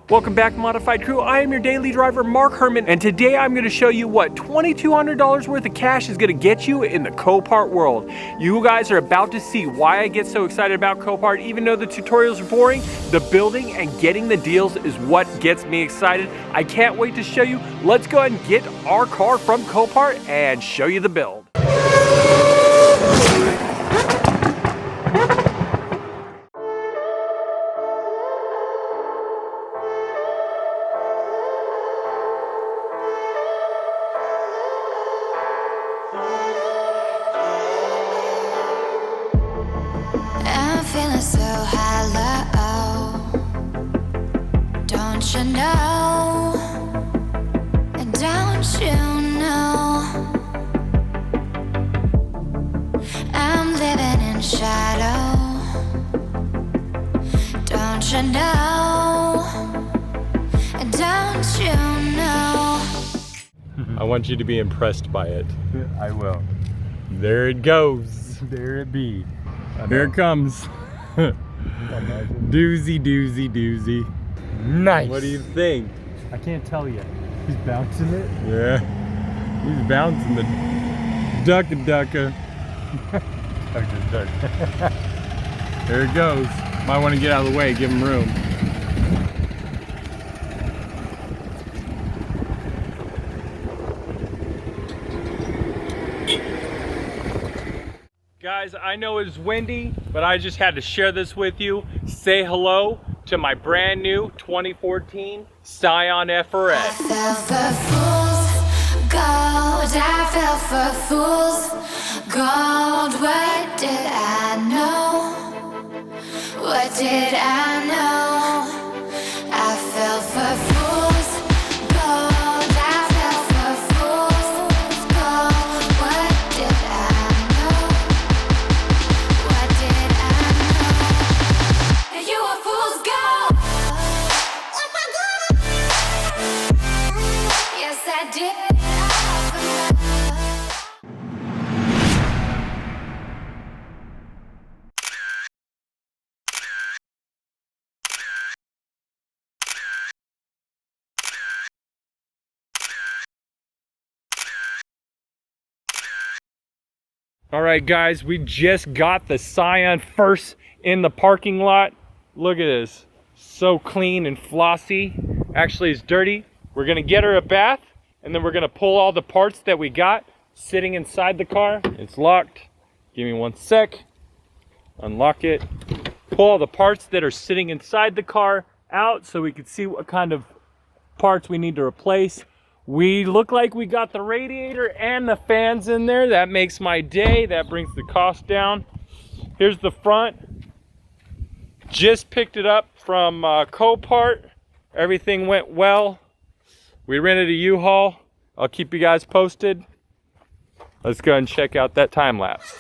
Welcome back, Modified Crew. I am your daily driver, Mark Herman, and today I'm going to show you what $2,200 worth of cash is going to get you in the Copart world. You guys are about to see why I get so excited about Copart. Even though the tutorials are boring, the building and getting the deals is what gets me excited. I can't wait to show you. Let's go ahead and get our car from Copart and show you the build. Feeling so hollow, don't you know, don't you know, I'm living in shadow, don't you know, don't you know. I want you to be impressed by it. I will. There it goes. There it be. Here it comes. Doozy, doozy, doozy. Nice. What do you think? I can't tell yet. He's bouncing it. Yeah. He's bouncing the ducka. There it goes. Might want to get out of the way, give him room. Guys, I know it's windy, but I just had to share this with you. Say hello to my brand new 2014 Scion FRS. I fell for fool's gold, I fell for fool's gold. What did I know? What did I know? I fell for fool's gold, I fell for fool's gold. What did I know? What did I know? You were fool's gold. Yes, I did. All right, guys, we just got the Scion FRS in the parking lot. Look at this, so clean and flossy. Actually, it's dirty. We're gonna get her a bath, and then we're gonna pull all the parts that we got sitting inside the car. It's locked. Give me one sec. Unlock it. Pull all the parts that are sitting inside the car out so we can see what kind of parts we need to replace. We look like we got the radiator and the fans in there. That makes my day. That brings the cost down. Here's the front. Just picked it up from Copart. Everything went well. We rented a U-Haul. I'll keep you guys posted. Let's go and check out that time lapse.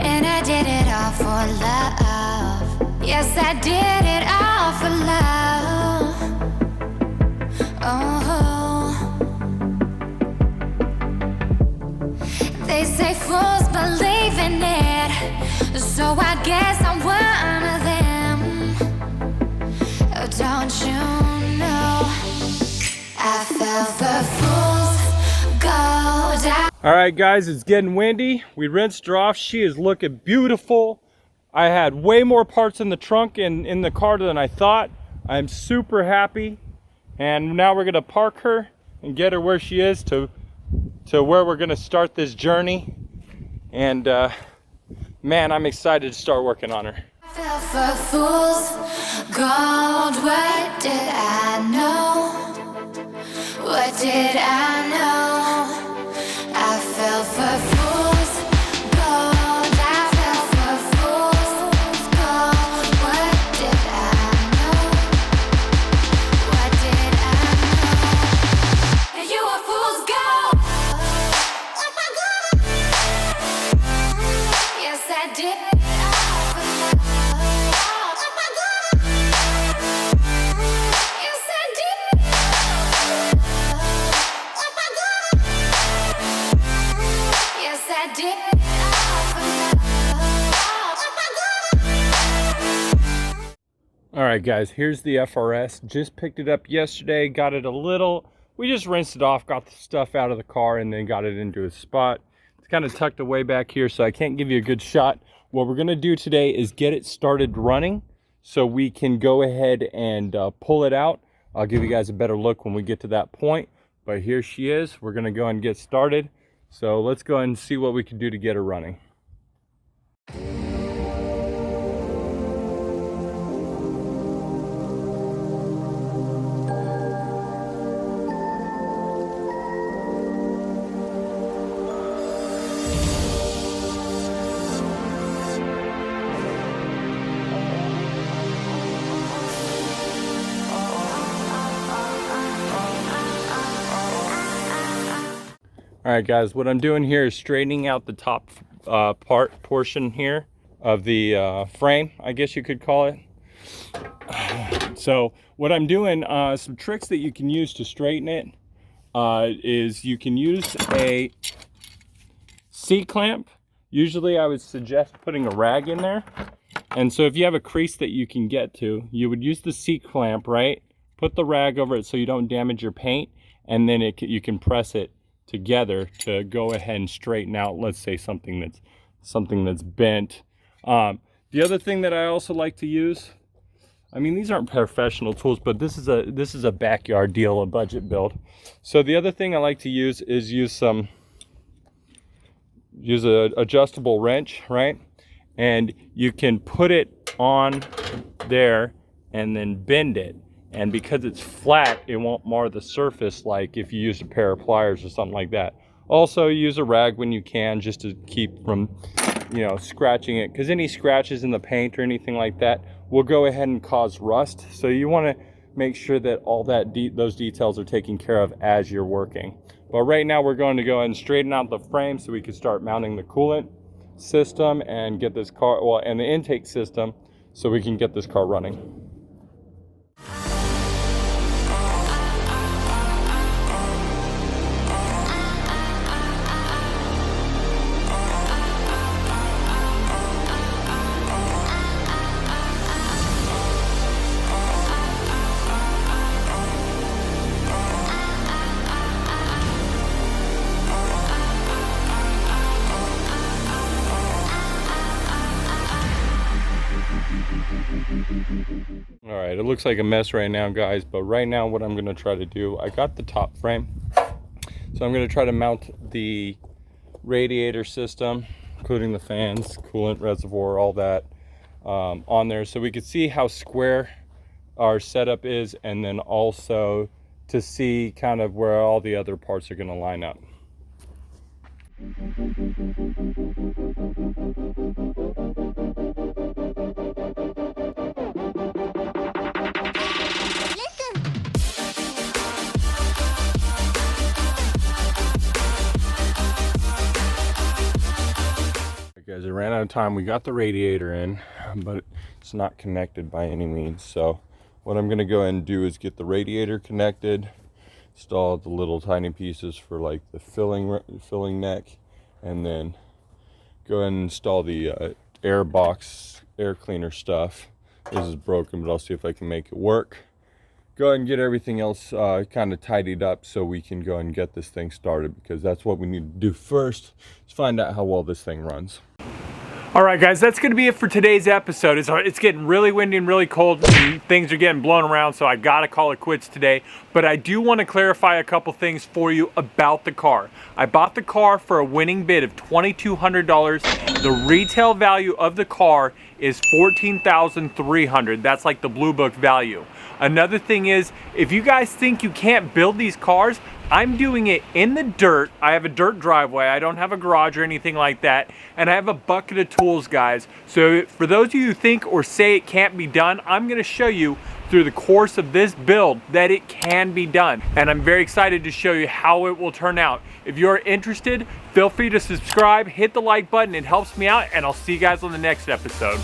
And I did it all for love. Yes, I did it all for love. Oh, they say fools believe in it, so I guess I'm one of them. Oh, don't you know, I fell for fool's gold. All right, guys, it's getting windy. We rinsed her off. She is looking beautiful. I had way more parts in the trunk and in the car than I thought. I'm super happy. And now we're gonna park her and get her where she is to where we're gonna start this journey. And man, I'm excited to start working on her. I fell for fool's gold. What did I know? What did I know? I fell for fool's gold. I fell for fool's gold. What did I know? What did I know? You were fool's gold. Yes, I did. All right, guys, here's the FRS. Just picked it up yesterday, got it a little, we just rinsed it off, got the stuff out of the car, and then got it into a spot. It's kind of tucked away back here, so I can't give you a good shot. What we're gonna do today is get it started running so we can go ahead and pull it out. I'll give you guys a better look when we get to that point, but here she is. We're gonna go and get started. So let's go ahead and see what we can do to get her running. All right, guys, what I'm doing here is straightening out the top portion here of the frame, I guess you could call it. So what I'm doing, some tricks that you can use to straighten it is you can use a C-clamp. Usually I would suggest putting a rag in there. And so if you have a crease that you can get to, you would use the C-clamp, right? Put the rag over it so you don't damage your paint, and then you can press it together to go ahead and straighten out, let's say, something that's bent. The other thing that I also like to use, I mean, these aren't professional tools, but this is a backyard deal, a budget build. So the other thing I like to use is use a adjustable wrench, right? And you can put it on there and then bend it. And because it's flat, it won't mar the surface like if you use a pair of pliers or something like that. Also, use a rag when you can, just to keep from, scratching it, because any scratches in the paint or anything like that will go ahead and cause rust. So you want to make sure that all those details are taken care of as you're working. But right now we're going to go ahead and straighten out the frame so we can start mounting the coolant system and get this car, and the intake system, so we can get this car running. All right, it looks like a mess right now, guys, but right now what I'm going to try to do, I got the top frame, so I'm going to try to mount the radiator system, including the fans, coolant reservoir, all that on there, so we can see how square our setup is, and then also to see kind of where all the other parts are going to line up. Guys, I ran out of time. We got the radiator in, but it's not connected by any means. So what I'm going to go ahead and do is get the radiator connected, install the little tiny pieces for like the filling neck, and then go ahead and install the air box, air cleaner stuff. This is broken, but I'll see if I can make it work. Go ahead and get everything else kind of tidied up so we can go and get this thing started, because that's what we need to do first, is find out how well this thing runs. All right, guys, that's going to be it for today's episode. It's getting really windy and really cold, and things are getting blown around, so I got to call it quits today. But I do want to clarify a couple things for you about the car. I bought the car for a winning bid of $2,200. The retail value of the car is $14,300. That's like the Blue Book value. Another thing is, if you guys think you can't build these cars, I'm doing it in the dirt. I have a dirt driveway. I don't have a garage or anything like that. And I have a bucket of tools, guys. So for those of you who think or say it can't be done, I'm going to show you through the course of this build that it can be done. And I'm very excited to show you how it will turn out. If you're interested, feel free to subscribe, hit the like button. It helps me out, and I'll see you guys on the next episode.